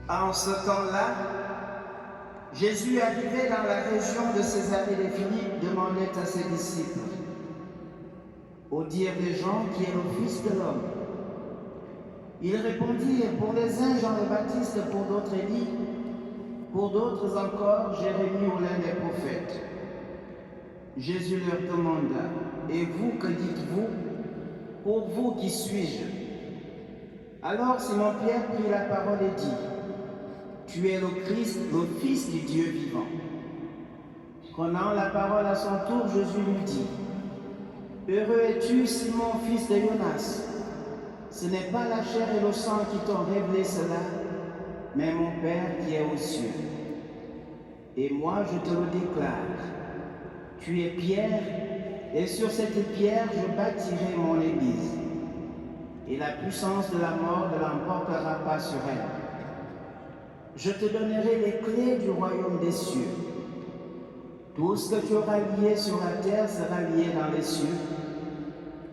En ce temps-là, Jésus arrivait dans la région de Césarée de Philippe, demandait à ses disciples, au dire des gens, qui est le Fils de l'homme? Ils répondirent, pour les uns Jean le Baptiste, pour d'autres Élie, pour d'autres encore Jérémie ou l'un des prophètes. Jésus leur demanda, et vous, que dites-vous? Pour vous, qui suis-je? Alors Simon-Pierre prit la parole et dit, tu es le Christ, le Fils du Dieu vivant. Prenant la parole à son tour, Jésus lui dit, heureux es-tu, Simon, fils de Jonas. Ce n'est pas la chair et le sang qui t'ont révélé cela, mais mon Père qui est aux cieux. Et moi, je te le déclare, tu es Pierre, et sur cette pierre, je bâtirai mon Église. Et la puissance de la mort ne l'emportera pas sur elle. Je te donnerai les clés du royaume des cieux. Tout ce que tu auras lié sur la terre sera lié dans les cieux,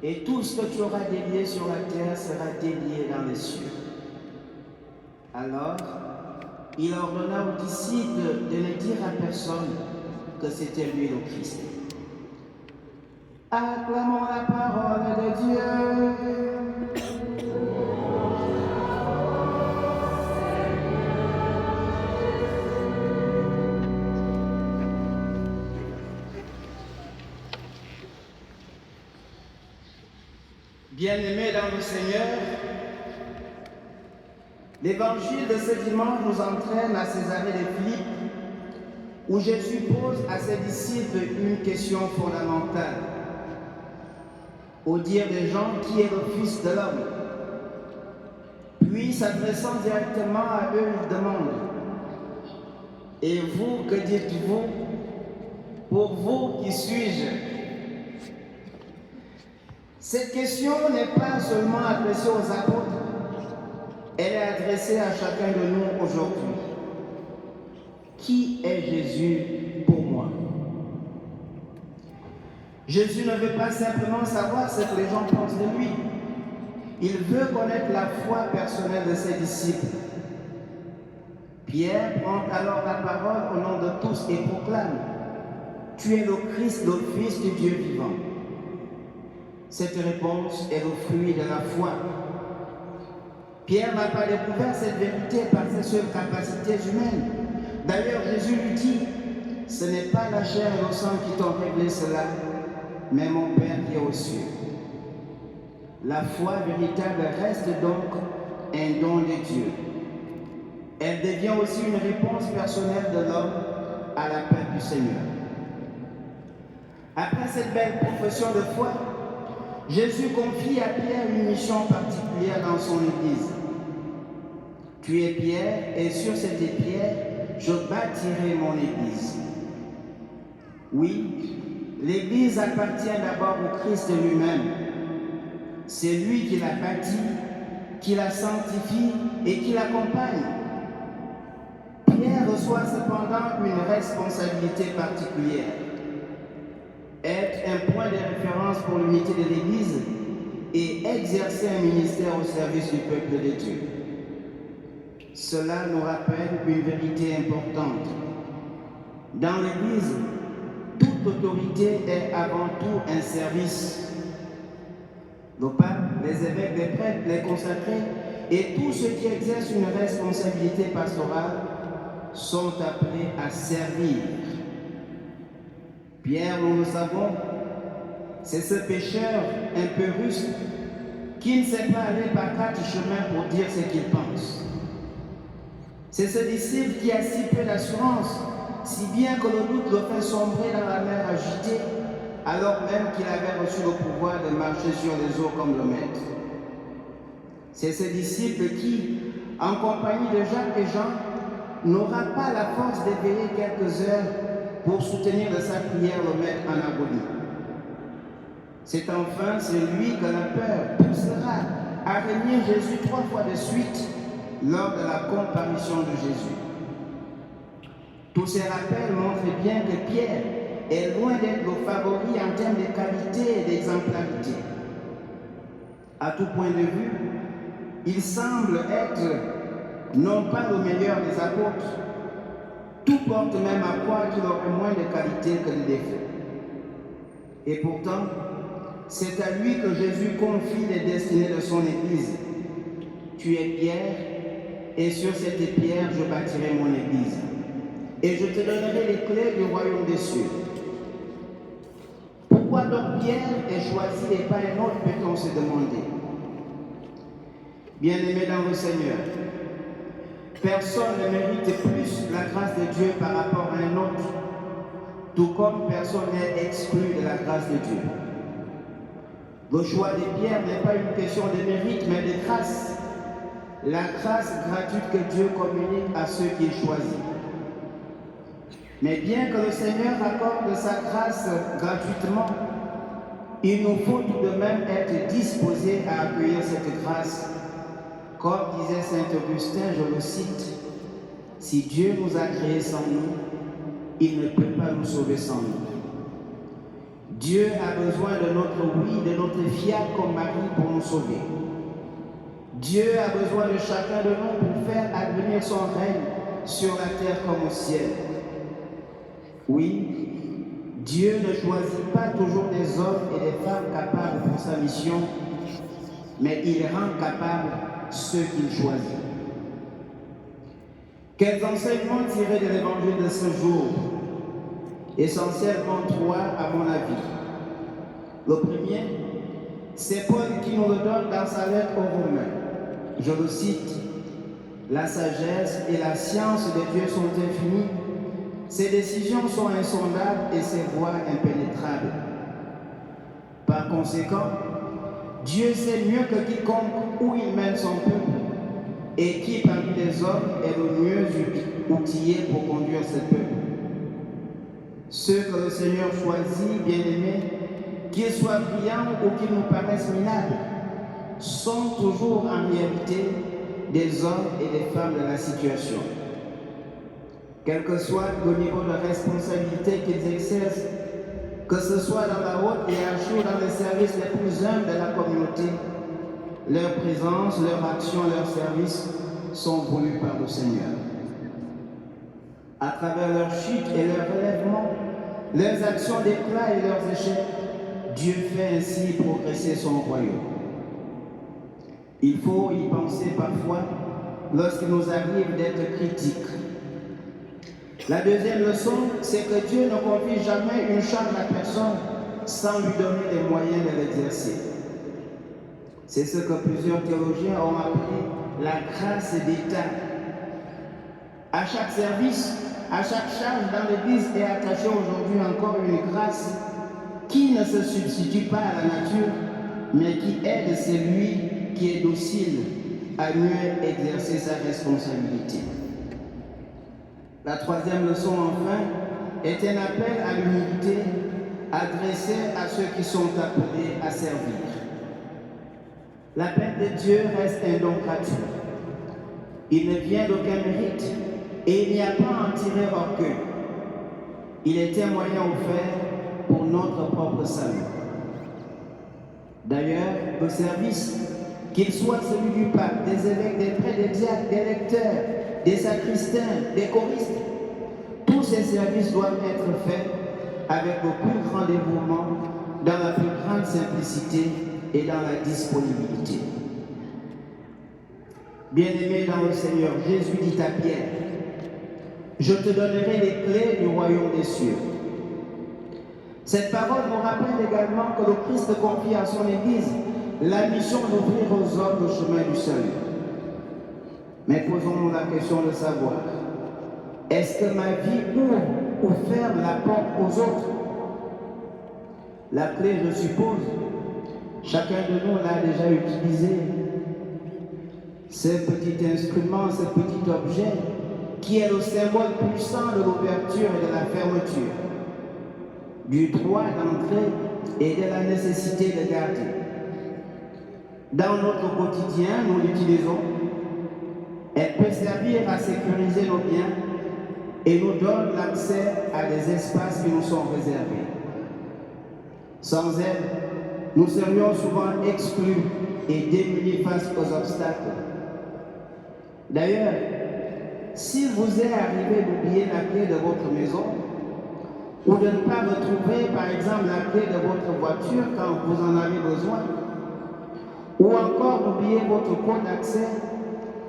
et tout ce que tu auras délié sur la terre sera délié dans les cieux. Alors, il ordonna aux disciples de ne dire à personne que c'était lui le Christ. Acclamons la parole de Dieu. Bien-aimés dans le Seigneur, l'évangile de ce dimanche nous entraîne à Césarée de Philippe, où Jésus pose à ses disciples une question fondamentale. Au dire des gens, qui est le Fils de l'homme? Puis, s'adressant directement à eux, il demande, et vous, que dites-vous? Pour vous, qui suis-je? Cette question n'est pas seulement adressée aux apôtres, elle est adressée à chacun de nous aujourd'hui. Qui est Jésus pour moi? Jésus ne veut pas simplement savoir ce que les gens pensent de lui. Il veut connaître la foi personnelle de ses disciples. Pierre prend alors la parole au nom de tous et proclame, tu es le Christ, le Fils du Dieu vivant. Cette réponse est le fruit de la foi. Pierre n'a pas découvert cette vérité par ses seules capacités humaines. D'ailleurs, Jésus lui dit, ce n'est pas la chair et le sang qui t'ont révélé cela, mais mon Père qui est aux cieux. La foi véritable reste donc un don de Dieu. Elle devient aussi une réponse personnelle de l'homme à l'appel du Seigneur. Après cette belle profession de foi, Jésus confie à Pierre une mission particulière dans son Église. Tu es Pierre, et sur cette pierre, je bâtirai mon Église. Oui, l'Église appartient d'abord au Christ lui-même. C'est lui qui la bâtit, qui la sanctifie et qui l'accompagne. Pierre reçoit cependant une responsabilité particulière. Être un point de référence pour l'unité de l'Église et exercer un ministère au service du peuple de Dieu. Cela nous rappelle une vérité importante. Dans l'Église, toute autorité est avant tout un service. Le pape, les évêques, les prêtres, les consacrés et tous ceux qui exercent une responsabilité pastorale sont appelés à servir. Pierre, nous le savons, c'est ce pécheur un peu rustre qui ne sait pas aller par 4 chemins pour dire ce qu'il pense. C'est ce disciple qui a si peu d'assurance, si bien que le doute le fait sombrer dans la mer agitée, alors même qu'il avait reçu le pouvoir de marcher sur les eaux comme le Maître. C'est ce disciple qui, en compagnie de Jacques et Jean, n'aura pas la force d'éveiller quelques heures pour soutenir de sa prière le Maître en agonie. C'est enfin celui que la peur poussera à renier Jésus 3 fois de suite lors de la comparution de Jésus. Tous ces rappels montrent bien que Pierre est loin d'être le favori en termes de qualité et d'exemplarité. À tout point de vue, il semble être non pas le meilleur des apôtres. Tout porte même à croire qu'il aurait moins de qualités que de défauts. Et pourtant, c'est à lui que Jésus confie les destinées de son Église. Tu es Pierre, et sur cette pierre je bâtirai mon Église. Et je te donnerai les clés du royaume des cieux. Pourquoi donc Pierre est choisi et pas un autre, peut-on se demander? Bien-aimés dans le Seigneur, personne ne mérite plus la grâce de Dieu par rapport à un autre, tout comme personne n'est exclu de la grâce de Dieu. Le choix de Pierre n'est pas une question de mérite, mais de grâce. La grâce gratuite que Dieu communique à ceux qu'il choisit. Mais bien que le Seigneur accorde sa grâce gratuitement, il nous faut tout de même être disposés à accueillir cette grâce. Comme disait saint Augustin, je le cite, « Si Dieu nous a créés sans nous, il ne peut pas nous sauver sans nous. » Dieu a besoin de notre oui, de notre fiat comme mari pour nous sauver. Dieu a besoin de chacun de nous pour faire advenir son règne sur la terre comme au ciel. Oui, Dieu ne choisit pas toujours des hommes et des femmes capables pour sa mission, mais il rend capables ceux qu'il choisit. Quels enseignements tirer de l'évangile de ce jour? Essentiellement trois à mon avis. Le premier, c'est Paul qui nous le donne dans sa lettre aux Romains. Je le cite, « La sagesse et la science de Dieu sont infinies, ses décisions sont insondables et ses voies impénétrables. Par conséquent, Dieu sait mieux que quiconque où il mène son peuple et qui parmi les hommes est le mieux outillé pour conduire ce peuple. Ceux que le Seigneur choisit, bien-aimés, qu'ils soient brillants ou qu'ils nous paraissent minables, sont toujours en réalité des hommes et des femmes de la situation. Quel que soit le niveau de responsabilité qu'ils exercent, que ce soit dans la haute hiérarchie ou dans les services les plus humbles de la communauté, leur présence, leur action, leur service sont voulus par le Seigneur. À travers leur chute et leur relèvement, leurs actions d'éclat et leurs échecs, Dieu fait ainsi progresser son royaume. Il faut y penser parfois lorsqu'il nous arrive d'être critiques. La deuxième leçon, c'est que Dieu ne confie jamais une charge à personne sans lui donner les moyens de l'exercer. C'est ce que plusieurs théologiens ont appelé la grâce d'État. À chaque service, à chaque charge dans l'Église est attachée aujourd'hui encore une grâce qui ne se substitue pas à la nature, mais qui aide celui qui est docile à mieux exercer sa responsabilité. La troisième leçon, enfin, est un appel à l'humilité adressé à ceux qui sont appelés à servir. L'appel de Dieu reste un don gratuit. Il ne vient d'aucun mérite et il n'y a pas à en tirer orgueil. Il est un moyen offert pour notre propre salut. D'ailleurs, le service, qu'il soit celui du pape, des évêques, des prêtres, des diacres, des lecteurs, des sacristains, des choristes, tous ces services doivent être faits avec le plus grand dévouement, dans la plus grande simplicité et dans la disponibilité. Bien-aimé dans le Seigneur, Jésus dit à Pierre, « Je te donnerai les clés du royaume des cieux. » Cette parole nous rappelle également que le Christ confie à son Église la mission d'ouvrir aux hommes le chemin du salut. Mais posons-nous la question de savoir, est-ce que ma vie ouvre ou ferme la porte aux autres? La clé, je suppose, chacun de nous l'a déjà utilisé. Ce petit instrument, ce petit objet qui est le symbole puissant de l'ouverture et de la fermeture, du droit d'entrer et de la nécessité de garder. Dans notre quotidien, nous l'utilisons. Elle peut servir à sécuriser nos biens et nous donne l'accès à des espaces qui nous sont réservés. Sans elle, nous serions souvent exclus et démunis face aux obstacles. D'ailleurs, s'il vous est arrivé d'oublier la clé de votre maison, ou de ne pas retrouver par exemple la clé de votre voiture quand vous en avez besoin, ou encore d'oublier votre code d'accès,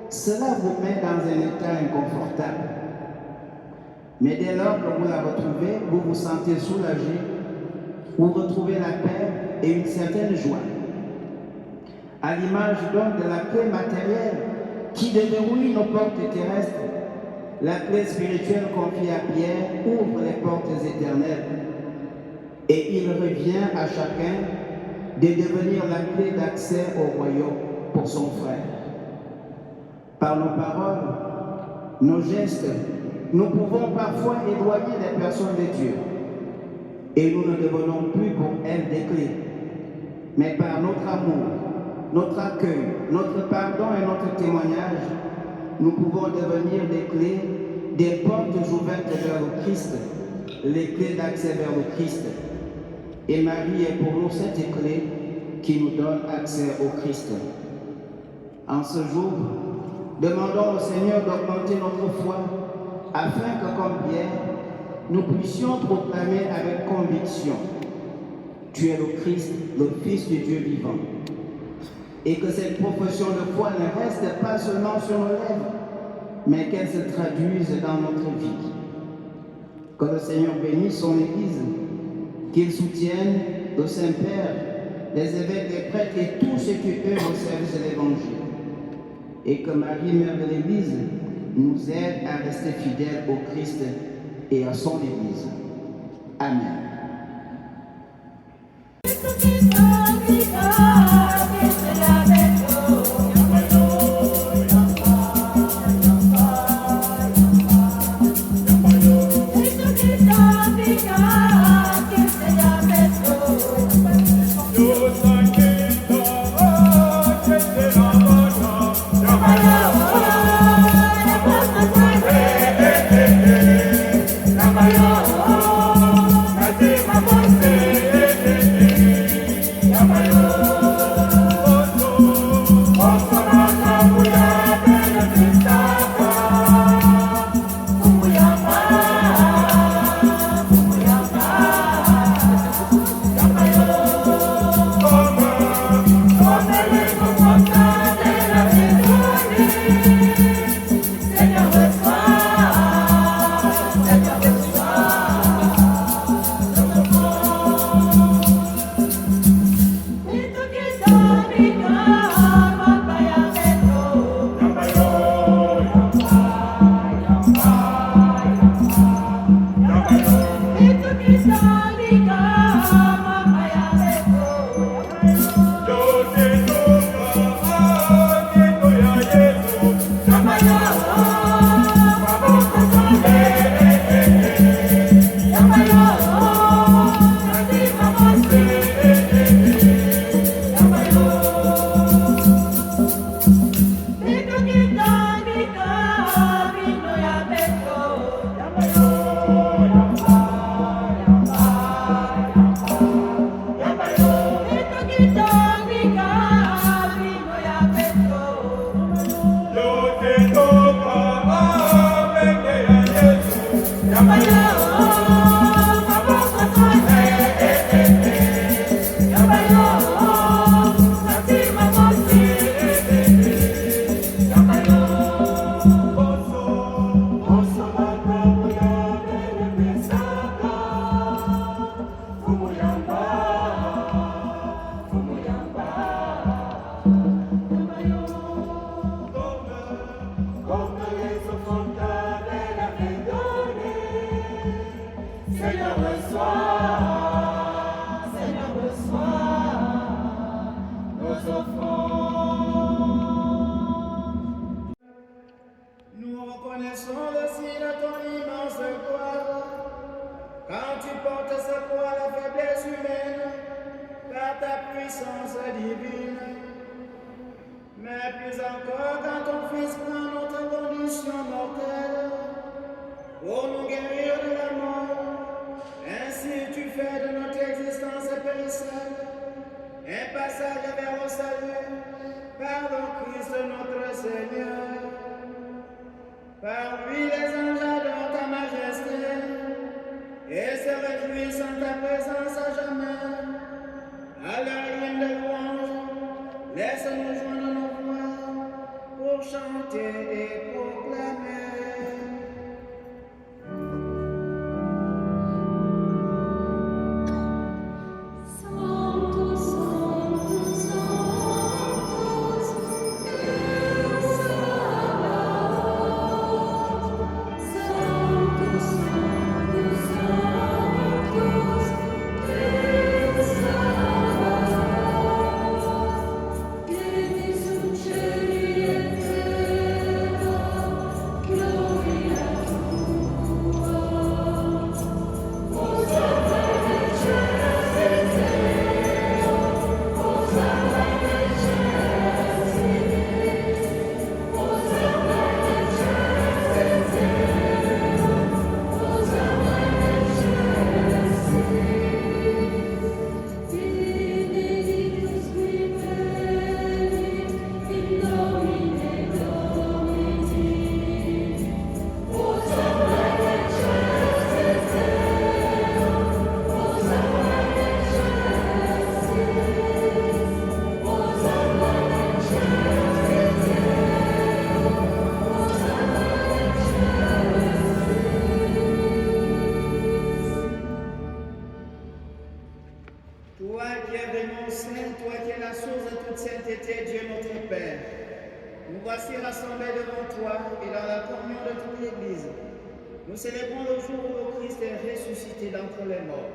cela vous met dans un état inconfortable. Mais dès lors que vous la retrouvez, vous vous sentez soulagé, vous retrouvez la paix et une certaine joie. À l'image donc de la clé matérielle qui déverrouille nos portes terrestres, la clé spirituelle confiée à Pierre ouvre les portes éternelles. Et il revient à chacun de devenir la clé d'accès au royaume pour son frère. Par nos paroles, nos gestes, nous pouvons parfois éloigner des personnes de Dieu. Et nous ne devenons plus pour elles des clés. Mais par notre amour, notre accueil, notre pardon et notre témoignage, nous pouvons devenir des clés, des portes ouvertes vers le Christ, les clés d'accès vers le Christ. Et Marie est pour nous cette clé qui nous donne accès au Christ. En ce jour, demandons au Seigneur d'augmenter notre foi afin que, comme Pierre, nous puissions proclamer avec conviction: tu es le Christ, le Fils du Dieu vivant. Et que cette profession de foi ne reste pas seulement sur nos lèvres, mais qu'elle se traduise dans notre vie. Que le Seigneur bénisse son Église, qu'il soutienne le Saint-Père, les évêques, les prêtres et tous ceux qui œuvrent au service de l'Évangile. Et que Marie, Mère de l'Église, nous aide à rester fidèles au Christ et à son Église. Amen. Pour nous guérir de la mort, ainsi tu fais de notre existence périssable un passage vers le salut par le Christ notre Seigneur. Par lui, les anges adorent ta majesté et se réjouissent en ta présence à jamais. À leur hymne de louange, laisse-nous joindre nos voix pour chanter et proclamer. Toi qui es vraiment saint, toi qui es la source de toute sainteté, Dieu notre Père, nous voici rassemblés devant toi et dans la communion de toute l'Église. Nous célébrons le jour où le Christ est ressuscité d'entre les morts.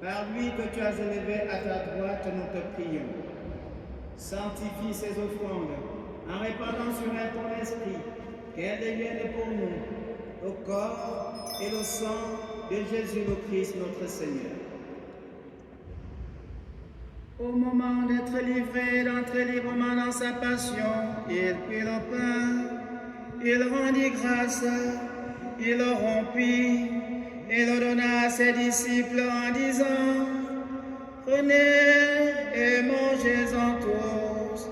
Par lui que tu as élevé à ta droite, nous te prions. Sanctifie ces offrandes en répandant sur elles ton esprit, qu'elles deviennent pour nous le corps et le sang de Jésus le Christ notre Seigneur. Au moment d'être livré, d'entrer librement dans sa passion, il prit le pain, il rendit grâce, il le rompit et le donna à ses disciples en disant: Prenez et mangez-en tous,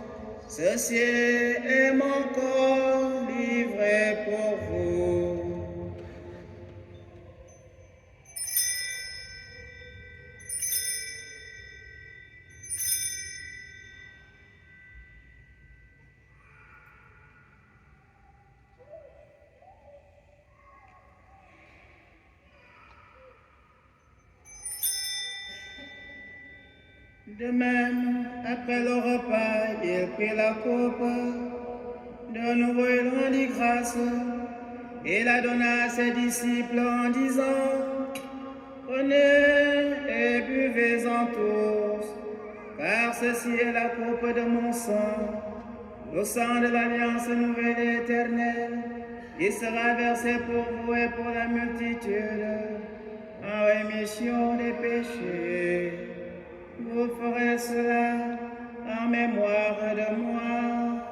ceci est mon corps livré pour vous. De même, après le repas, il prit la coupe. De nouveau, il rendit grâce et la donna à ses disciples en disant: Prenez et buvez-en tous, car ceci est la coupe de mon sang, le sang de l'alliance nouvelle et éternelle, qui sera versé pour vous et pour la multitude, en rémission des péchés. Vous ferez cela en mémoire de moi.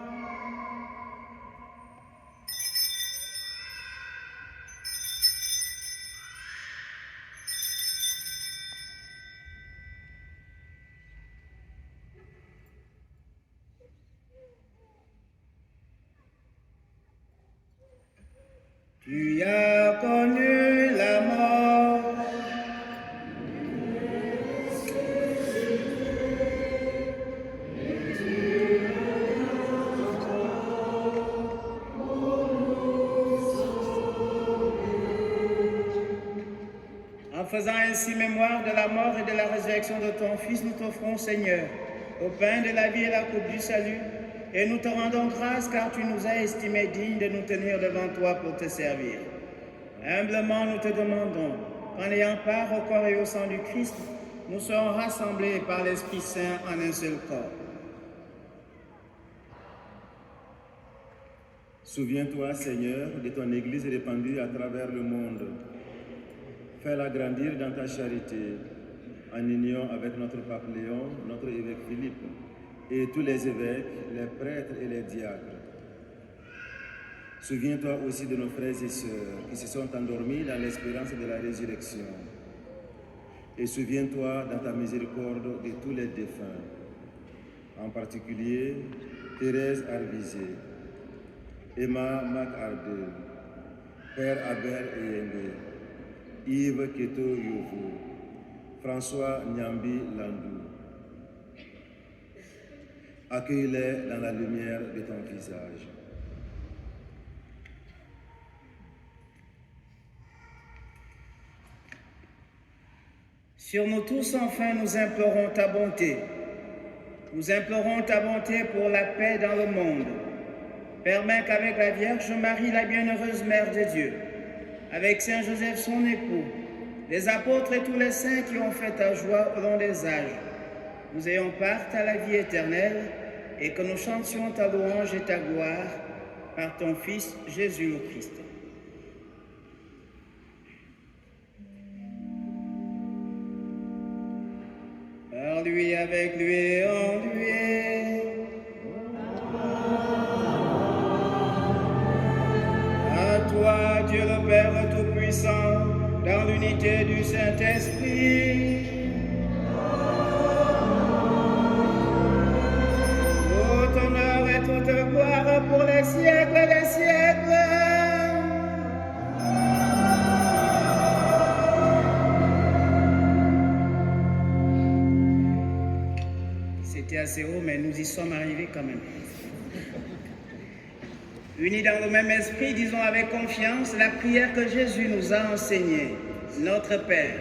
Tu as connu la mort. En faisant ainsi mémoire de la mort et de la résurrection de ton Fils, nous t'offrons, Seigneur, au pain de la vie et la coupe du salut, et nous te rendons grâce car tu nous as estimés dignes de nous tenir devant toi pour te servir. Humblement, nous te demandons qu'en ayant part au corps et au sang du Christ, nous serons rassemblés par l'Esprit Saint en un seul corps. Souviens-toi, Seigneur, de ton Église répandue à travers le monde. Fais-la grandir dans ta charité, en union avec notre pape Léon, notre évêque Philippe, et tous les évêques, les prêtres et les diacres. Souviens-toi aussi de nos frères et sœurs qui se sont endormis dans l'espérance de la résurrection. Et souviens-toi dans ta miséricorde de tous les défunts, en particulier Thérèse Arvisé, Emma McArdel, Père Albert Eyenge, Yves Keto Yovo, François Nyambi Landou. Accueille-les dans la lumière de ton visage. Sur nous tous, enfin, nous implorons ta bonté. Nous implorons ta bonté pour la paix dans le monde. Permets qu'avec la Vierge Marie, la bienheureuse Mère de Dieu, avec Saint Joseph, son époux, les apôtres et tous les saints qui ont fait ta joie au long des âges, nous ayons part à la vie éternelle et que nous chantions ta louange et ta gloire par ton Fils Jésus le Christ. Par lui, avec lui et en lui. À toi, Dieu le Père Tout-Puissant, dans l'unité du Saint-Esprit, tout honneur et toute gloire pour les siècles des siècles. C'était assez haut, mais nous y sommes arrivés quand même. Unis dans le même esprit, disons avec confiance la prière que Jésus nous a enseignée. Notre Père.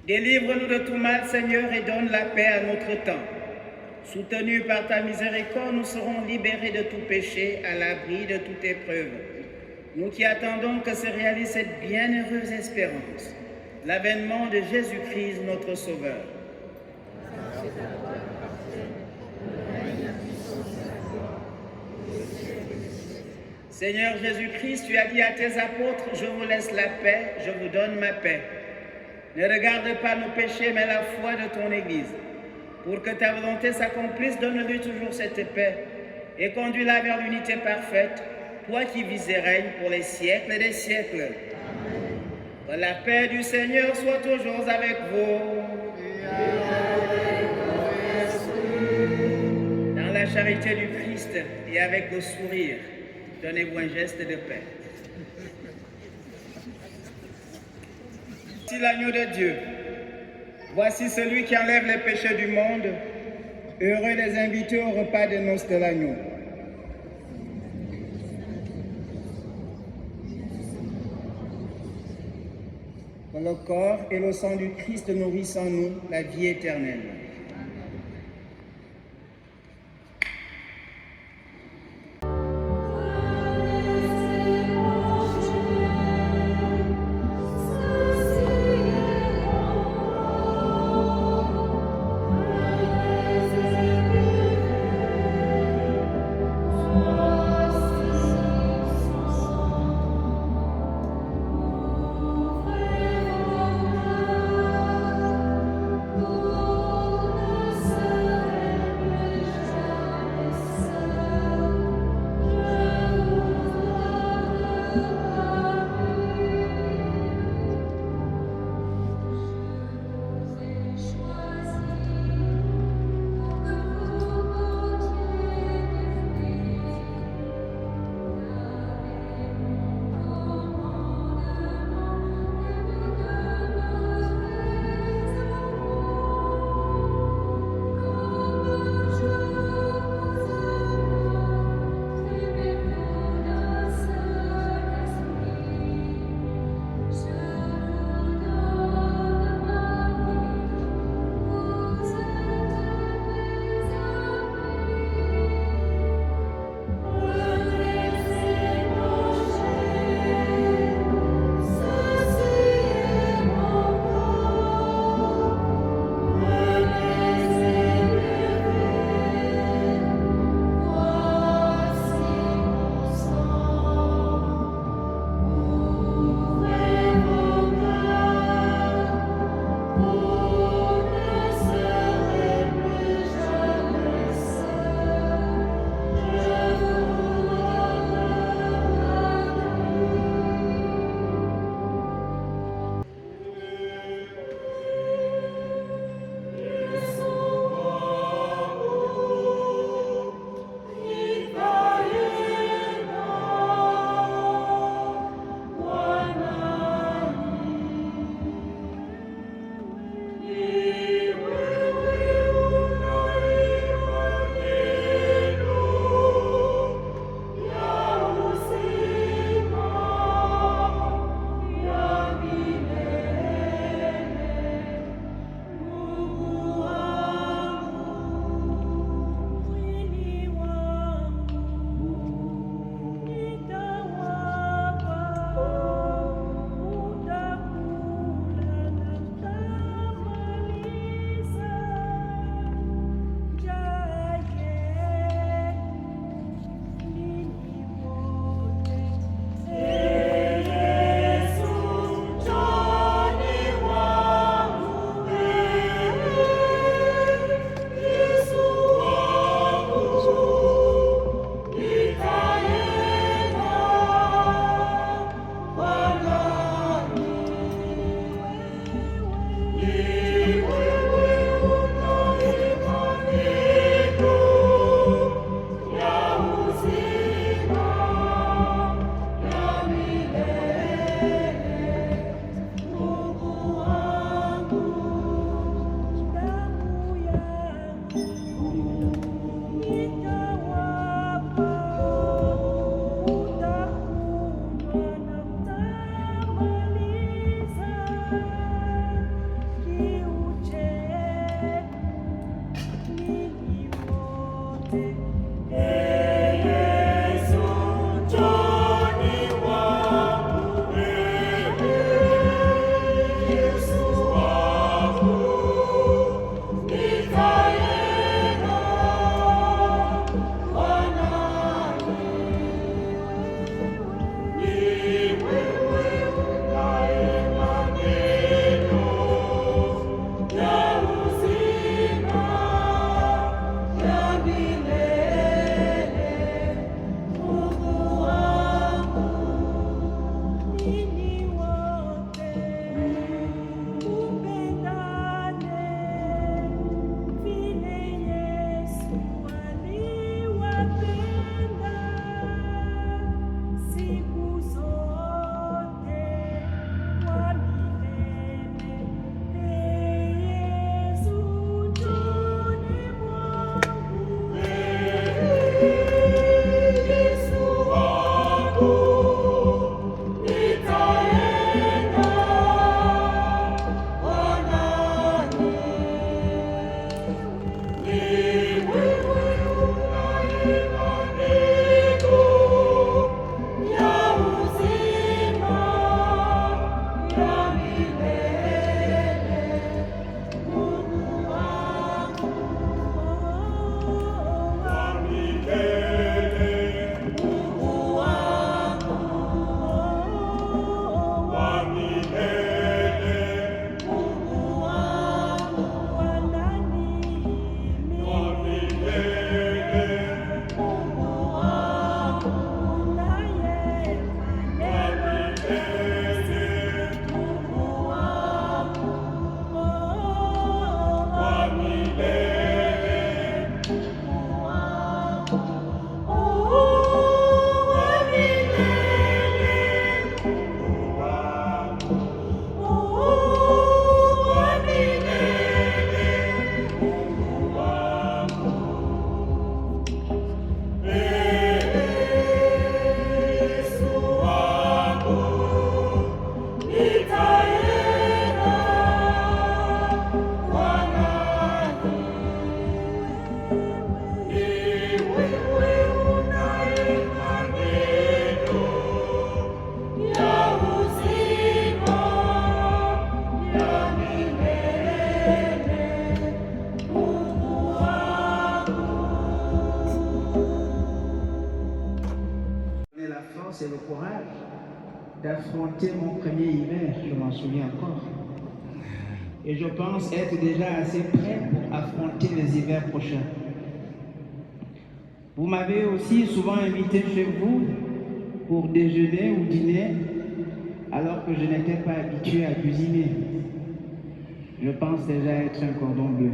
Délivre-nous de tout mal, Seigneur, et donne la paix à notre temps. Soutenus par ta miséricorde, nous serons libérés de tout péché, à l'abri de toute épreuve. Nous qui attendons que se réalise cette bienheureuse espérance, l'avènement de Jésus-Christ, notre Sauveur. Seigneur Jésus-Christ, tu as dit à tes apôtres, je vous laisse la paix, je vous donne ma paix. Ne regarde pas nos péchés, mais la foi de ton Église. Pour que ta volonté s'accomplisse, donne-lui toujours cette paix et conduis-la vers l'unité parfaite, toi qui vis et règnes pour les siècles des siècles. Amen. Que la paix du Seigneur soit toujours avec vous. Dans la charité du Christ et avec le sourire, donnez-vous un geste de paix. Voici l'agneau de Dieu. Voici celui qui enlève les péchés du monde. Heureux les invités au repas de noces de l'agneau. Que le corps et le sang du Christ nourrissent en nous la vie éternelle. d'affronter mon premier hiver, je m'en souviens encore. Et je pense être déjà assez prêt pour affronter les hivers prochains. Vous m'avez aussi souvent invité chez vous pour déjeuner ou dîner, alors que je n'étais pas habitué à cuisiner. Je pense déjà être un cordon bleu.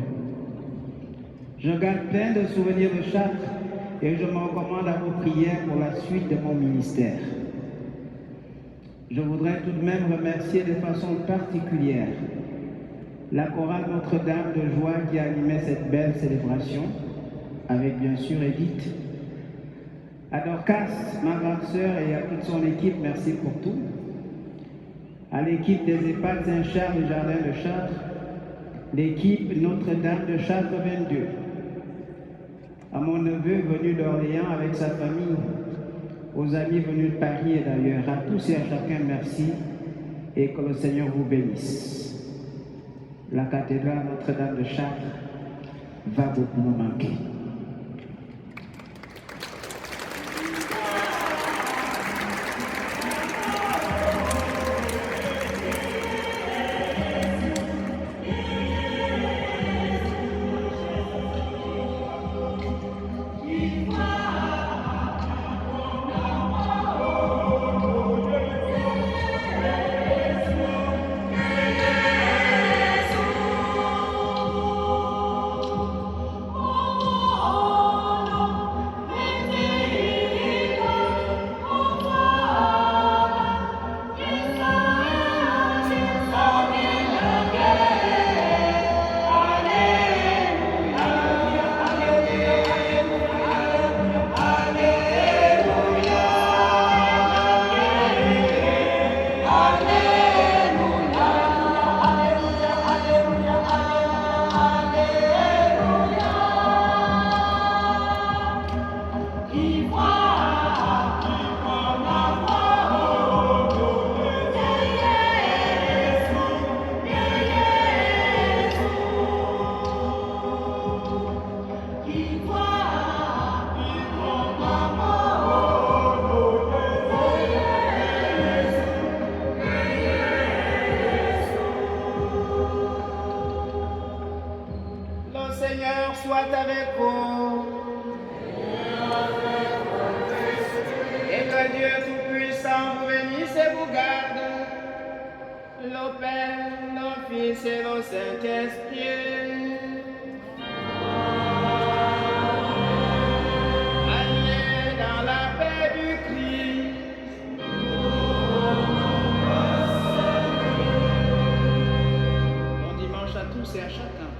Je garde plein de souvenirs de Chartres et je me recommande à vos prières pour la suite de mon ministère. Je voudrais tout de même remercier de façon particulière la chorale Notre-Dame de Joie qui animait cette belle célébration, avec bien sûr Edith. À Dorcas, ma grande sœur, et à toute son équipe, merci pour tout. À l'équipe des EHPAD Saint-Charles du Jardin de Chartres, l'équipe Notre-Dame de Chartres 22. À mon neveu venu d'Orléans avec sa famille, aux amis venus de Paris et d'ailleurs, à tous et à chacun, merci et que le Seigneur vous bénisse. La cathédrale Notre-Dame de Chartres va beaucoup nous manquer. Soit avec vous. Et que Dieu Tout-Puissant vous bénisse et vous garde. Le Père, le Fils et le Saint-Esprit. Allez dans la paix du Christ. Bon dimanche à tous et à chacun.